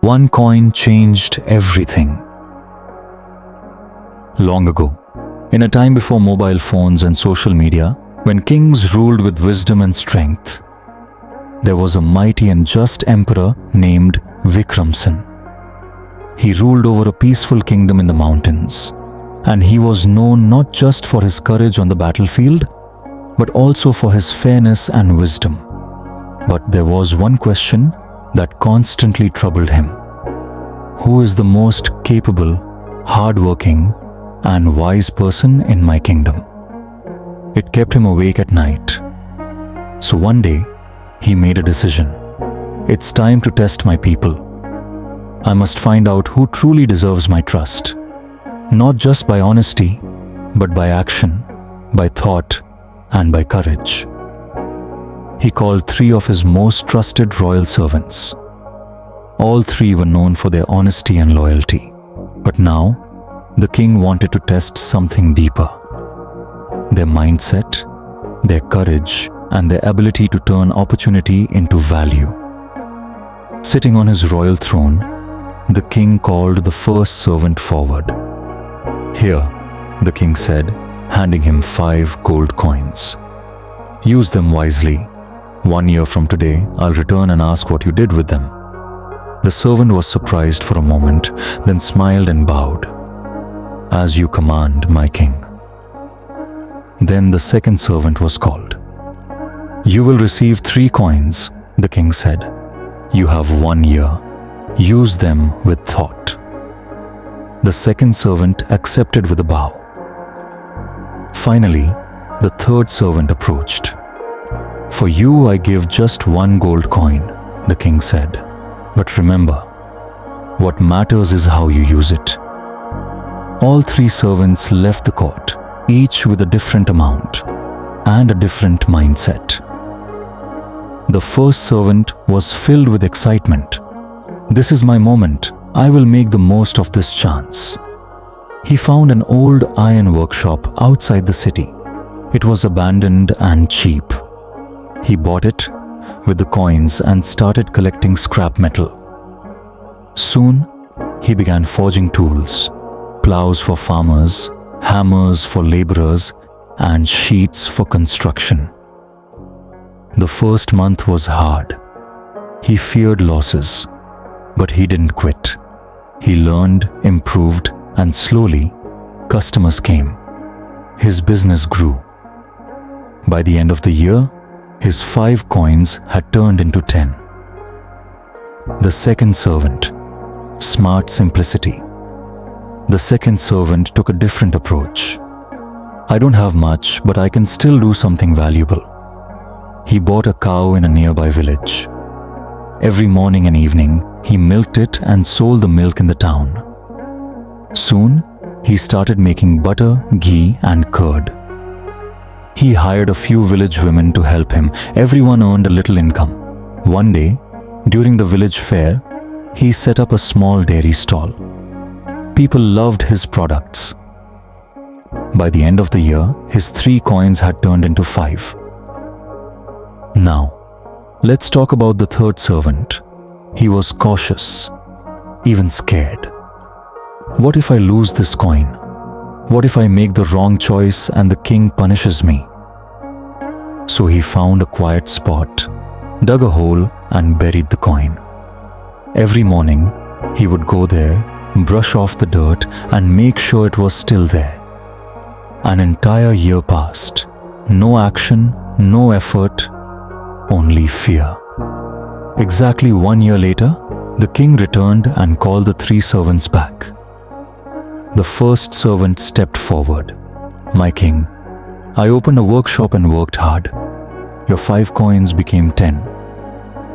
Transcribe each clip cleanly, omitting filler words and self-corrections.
One coin changed everything. Long ago, in a time before mobile phones and social media, when kings ruled with wisdom and strength, there was a mighty and just emperor named Vikramsen. He ruled over a peaceful kingdom in the mountains, and he was known not just for his courage on the battlefield, but also for his fairness and wisdom. But there was one question that constantly troubled him. Who is the most capable, hardworking, and wise person in my kingdom? It kept him awake at night. So one day, he made a decision. It's time to test my people. I must find out who truly deserves my trust. Not just by honesty, but by action, by thought, and by courage. He called 3 of his most trusted royal servants. All 3 were known for their honesty and loyalty. But now, the king wanted to test something deeper. Their mindset, their courage, and their ability to turn opportunity into value. Sitting on his royal throne, the king called the first servant forward. Here, the king said, handing him 5 gold coins. Use them wisely. 1 year from today, I'll return and ask what you did with them. The servant was surprised for a moment, then smiled and bowed. As you command, my king. Then the second servant was called. You will receive 3 coins, the king said. You have 1 year. Use them with thought. The second servant accepted with a bow. Finally, the third servant approached. For you I give just 1 gold coin, the king said. But remember, what matters is how you use it. All 3 servants left the court, each with a different amount and a different mindset. The first servant was filled with excitement. This is my moment. I will make the most of this chance. He found an old iron workshop outside the city. It was abandoned and cheap. He bought it with the coins and started collecting scrap metal. Soon, he began forging tools, plows for farmers, hammers for laborers, and sheets for construction. The first month was hard. He feared losses, but he didn't quit. He learned, improved, and slowly, customers came. His business grew. By the end of the year, his 5 coins had turned into 10. The second servant, smart simplicity. The second servant took a different approach. I don't have much, but I can still do something valuable. He bought a cow in a nearby village. Every morning and evening, he milked it and sold the milk in the town. Soon, he started making butter, ghee, and curd. He hired a few village women to help him. Everyone earned a little income. One day, during the village fair, he set up a small dairy stall. People loved his products. By the end of the year, his 3 coins had turned into 5. Now, let's talk about the third servant. He was cautious, even scared. What if I lose this coin? What if I make the wrong choice and the king punishes me? So he found a quiet spot, dug a hole, and buried the coin. Every morning, he would go there, brush off the dirt, and make sure it was still there. An entire year passed. No action, no effort, only fear. Exactly 1 year later, the king returned and called the 3 servants back. The first servant stepped forward. My king, I opened a workshop and worked hard. Your 5 coins became 10.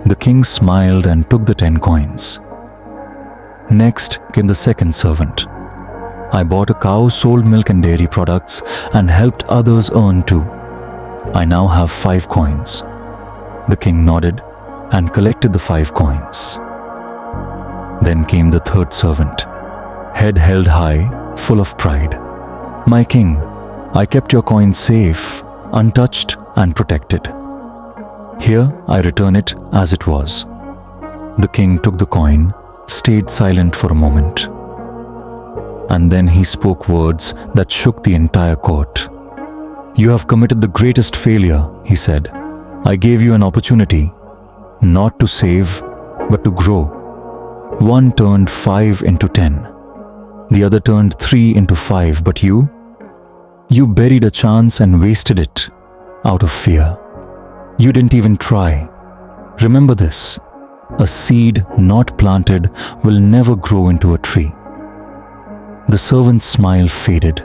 The king smiled and took the 10 coins. Next came the second servant. I bought a cow, sold milk and dairy products, and helped others earn too. I now have 5 coins. The king nodded and collected the 5 coins. Then came the third servant, head held high, full of pride. My king, I kept your coin safe, untouched and protected. Here I return it as it was. The king took the coin, stayed silent for a moment. And then he spoke words that shook the entire court. "You have committed the greatest failure," he said. "I gave you an opportunity, not to save, but to grow. One turned 5 into 10. The other turned 3 into 5, but you buried a chance and wasted it out of fear. You didn't even try. Remember this, a seed not planted will never grow into a tree." The servant's smile faded.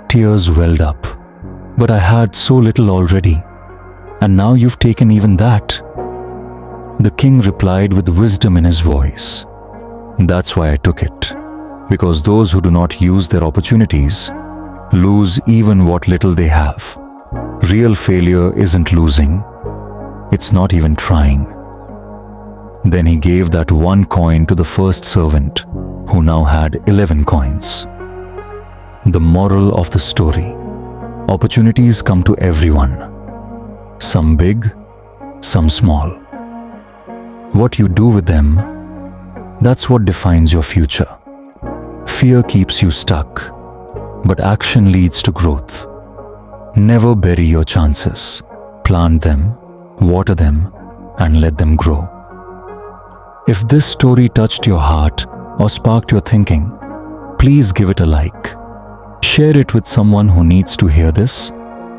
Tears welled up. "But I had so little already, and now you've taken even that." The king replied with wisdom in his voice. "That's why I took it, because those who do not use their opportunities lose even what little they have. Real failure isn't losing, it's not even trying." Then he gave that one coin to the first servant, who now had 11 coins. The moral of the story: opportunities come to everyone, some big, some small. What you do with them, that's what defines your future. Fear keeps you stuck, but action leads to growth. Never bury your chances. Plant them, water them, and let them grow. If this story touched your heart or sparked your thinking, please give it a like. Share it with someone who needs to hear this,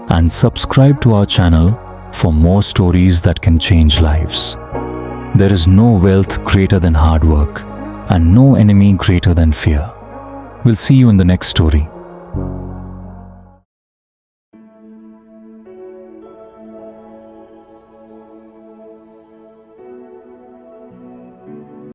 and subscribe to our channel for more stories that can change lives. There is no wealth greater than hard work, and no enemy greater than fear. We'll see you in the next story.